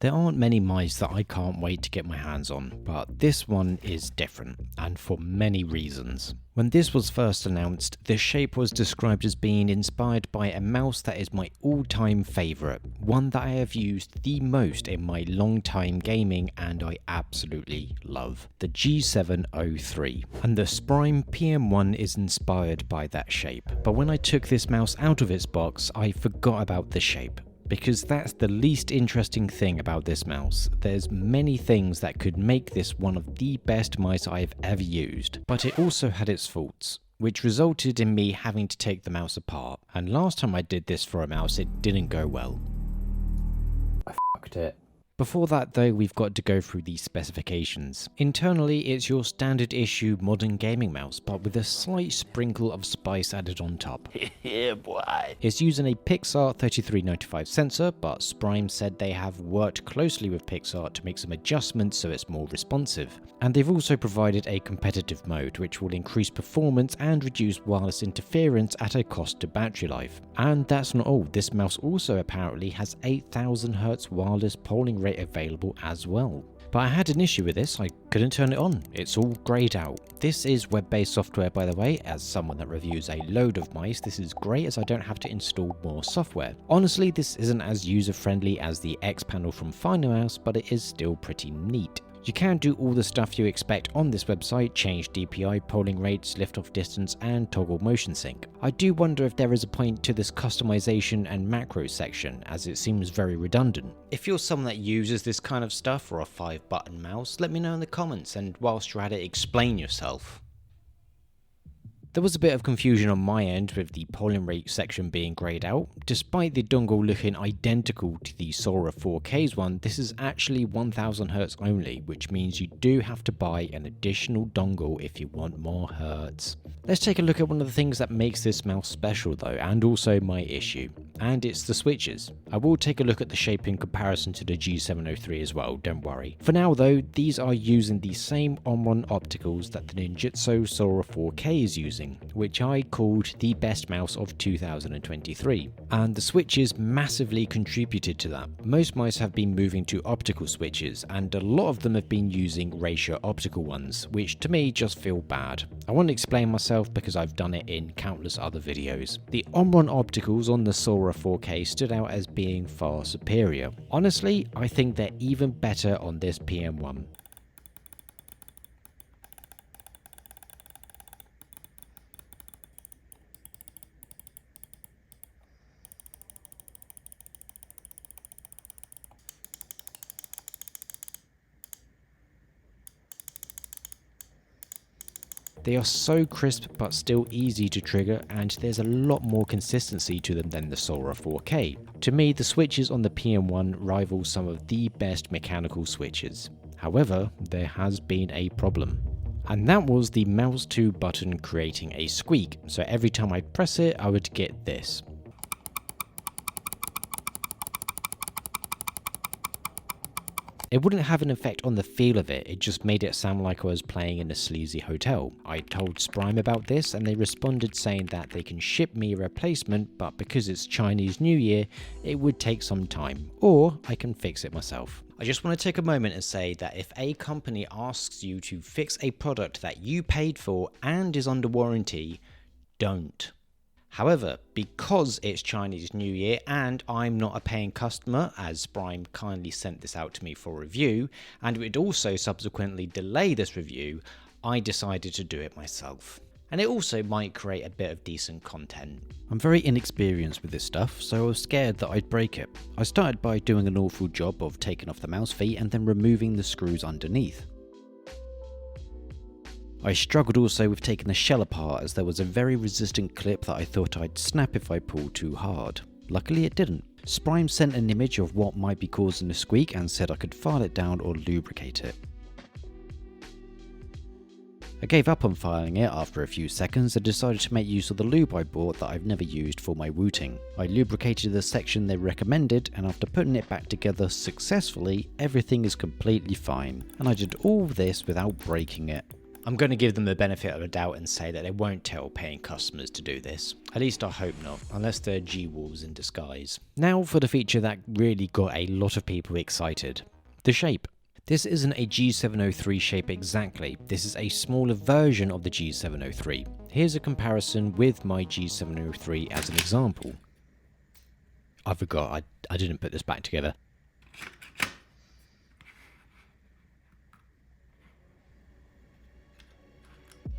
There aren't many mice that I can't wait to get my hands on, but this one is different, and for many reasons. When this was first announced, the shape was described as being inspired by a mouse that is my all-time favourite, one that I have used the most in my long-time gaming and I absolutely love, the G703. And the SPRIME PM1 is inspired by that shape, but when I took this mouse out of its box, I forgot about the shape. Because that's the least interesting thing about this mouse. There's many things that could make this one of the best mice I've ever used, but it also had its faults, which resulted in me having to take the mouse apart, and last time I did this for a mouse it didn't go well. I fucked it. Before that though, we've got to go through the specifications. Internally, it's your standard issue modern gaming mouse, but with a slight sprinkle of spice added on top. Yeah, boy. It's using a Pixar 3395 sensor, but SPRIME said they have worked closely with Pixar to make some adjustments so it's more responsive. And they've also provided a competitive mode, which will increase performance and reduce wireless interference at a cost to battery life. And that's not all, this mouse also apparently has 8000 Hz wireless polling rate available as well. But I had an issue with this, I couldn't turn it on, it's all greyed out. This is web-based software by the way. As someone that reviews a load of mice, this is great as I don't have to install more software. Honestly, this isn't as user-friendly as the X panel from Mouse, but it is still pretty neat. You can do all the stuff you expect on this website, change DPI, polling rates, lift-off distance, and toggle motion sync. I do wonder if there is a point to this customization and macro section, as it seems very redundant. If you're someone that uses this kind of stuff for a 5-button mouse, let me know in the comments, and whilst you're at it, explain yourself. There was a bit of confusion on my end with the polling rate section being greyed out. Despite the dongle looking identical to the Sora 4K's one, this is actually 1000 Hz only, which means you do have to buy an additional dongle if you want more Hertz. Let's take a look at one of the things that makes this mouse special though, and also my issue, and it's the switches. I will take a look at the shape in comparison to the G703 as well, don't worry. For now though, these are using the same Omron opticals that the Ninjitsu Sora 4K is using, which I called the best mouse of 2023. And the switches massively contributed to that. Most mice have been moving to optical switches, and a lot of them have been using ratio optical ones, which to me just feel bad. I want to explain myself because I've done it in countless other videos. The Omron opticals on the Sora 4K stood out as being far superior. Honestly, I think they're even better on this PM1. They are so crisp but still easy to trigger, and there's a lot more consistency to them than the Sora 4K. To me, the switches on the PM1 rival some of the best mechanical switches. However, there has been a problem. And that was the mouse 2 button creating a squeak, so every time I press it I would get this. It wouldn't have an effect on the feel of it, it just made it sound like I was playing in a sleazy hotel. I told SPRIME about this and they responded saying that they can ship me a replacement, but because it's Chinese New Year, it would take some time, or I can fix it myself. I just want to take a moment and say that if a company asks you to fix a product that you paid for and is under warranty, don't. However, because it's Chinese New Year and I'm not a paying customer, as SPRIME kindly sent this out to me for review, and it would also subsequently delay this review, I decided to do it myself. And it also might create a bit of decent content. I'm very inexperienced with this stuff, so I was scared that I'd break it. I started by doing an awful job of taking off the mouse feet and then removing the screws underneath. I struggled also with taking the shell apart, as there was a very resistant clip that I thought I'd snap if I pulled too hard. Luckily it didn't. SPRIME sent an image of what might be causing the squeak and said I could file it down or lubricate it. I gave up on filing it after a few seconds and decided to make use of the lube I bought that I've never used for my wooting. I lubricated the section they recommended, and after putting it back together successfully, everything is completely fine, and I did all this without breaking it. I'm going to give them the benefit of the doubt and say that they won't tell paying customers to do this. At least I hope not, unless they're G-Wolves in disguise. Now for the feature that really got a lot of people excited. The shape. This isn't a G703 shape exactly, this is a smaller version of the G703. Here's a comparison with my G703 as an example. I forgot, I didn't put this back together.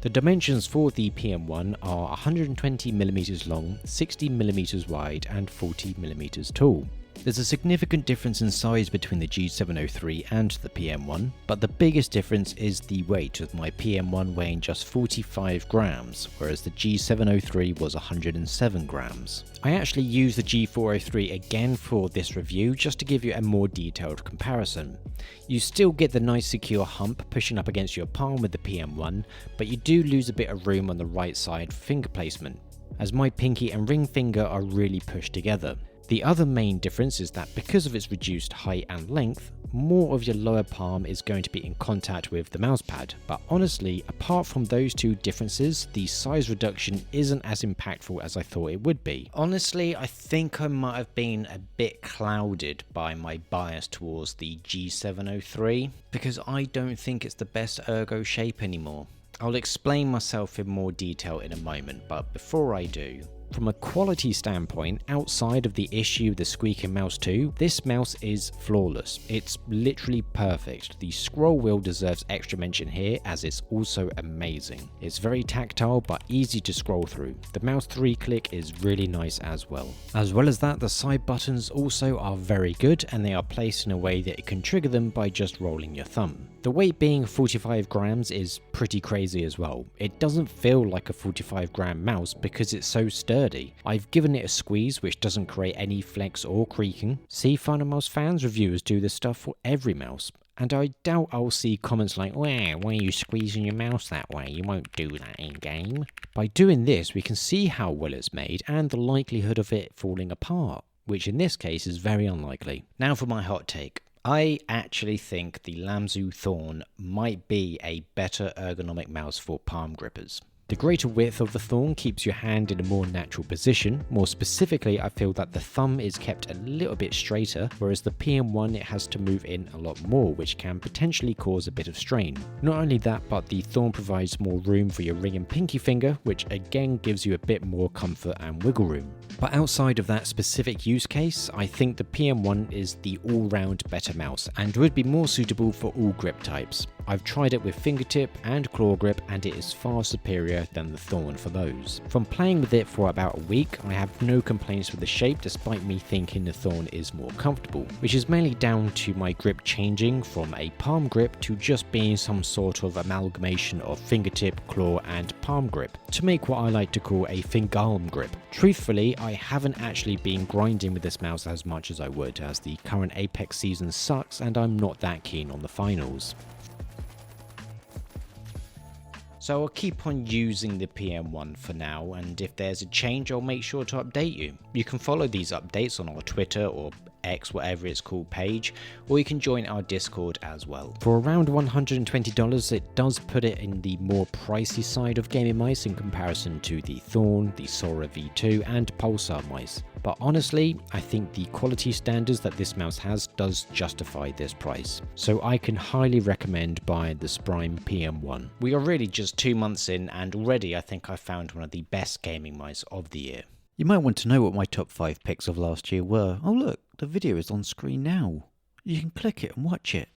The dimensions for the PM1 are 120mm long, 60mm wide and 40mm tall. There's a significant difference in size between the G703 and the PM1, but the biggest difference is the weight, with my PM1 weighing just 45 grams, whereas the G703 was 107 grams. I actually used the G403 again for this review just to give you a more detailed comparison. You still get the nice secure hump pushing up against your palm with the PM1, but you do lose a bit of room on the right side for finger placement, as my pinky and ring finger are really pushed together. The other main difference is that because of its reduced height and length, more of your lower palm is going to be in contact with the mousepad, but honestly, apart from those two differences, the size reduction isn't as impactful as I thought it would be. Honestly, I think I might have been a bit clouded by my bias towards the G703, because I don't think it's the best ergo shape anymore. I'll explain myself in more detail in a moment, but before I do, from a quality standpoint, outside of the issue with the squeaking mouse too, this mouse is flawless. It's literally perfect. The scroll wheel deserves extra mention here, as it's also amazing. It's very tactile but easy to scroll through. The mouse 3-click is really nice as well. As well as that, the side buttons also are very good, and they are placed in a way that you can trigger them by just rolling your thumb. The weight being 45 grams is pretty crazy as well. It doesn't feel like a 45 gram mouse because it's so sturdy. I've given it a squeeze which doesn't create any flex or creaking. See, Final Mouse fans reviewers do this stuff for every mouse. And I doubt I'll see comments like, "Wow, why are you squeezing your mouse that way? You won't do that in game." By doing this, we can see how well it's made and the likelihood of it falling apart, which in this case is very unlikely. Now for my hot take. I actually think the Lamzu Thorn might be a better ergonomic mouse for palm grippers. The greater width of the Thorn keeps your hand in a more natural position. More specifically, I feel that the thumb is kept a little bit straighter, whereas the PM1 it has to move in a lot more, which can potentially cause a bit of strain. Not only that, but the Thorn provides more room for your ring and pinky finger, which again gives you a bit more comfort and wiggle room. But outside of that specific use case, I think the PM1 is the all-round better mouse and would be more suitable for all grip types. I've tried it with fingertip and claw grip and it is far superior than the Thorn for those. From playing with it for about a week, I have no complaints with the shape despite me thinking the Thorn is more comfortable, which is mainly down to my grip changing from a palm grip to just being some sort of amalgamation of fingertip, claw and palm grip, to make what I like to call a fingalm grip. Truthfully, I haven't actually been grinding with this mouse as much as I would, as the current Apex season sucks and I'm not that keen on the finals. So I'll keep on using the PM1 for now, and if there's a change I'll make sure to update you. You can follow these updates on our Twitter or X, whatever it's called, page, or you can join our Discord as well. For around $120, it does put it in the more pricey side of gaming mice in comparison to the Thorn, the Sora V2 and Pulsar mice. But honestly, I think the quality standards that this mouse has does justify this price. So I can highly recommend buying the SPRIME PM1. We are really just 2 months in and already I think I found one of the best gaming mice of the year. You might want to know what my top 5 picks of last year were. Oh look, the video is on screen now. You can click it and watch it.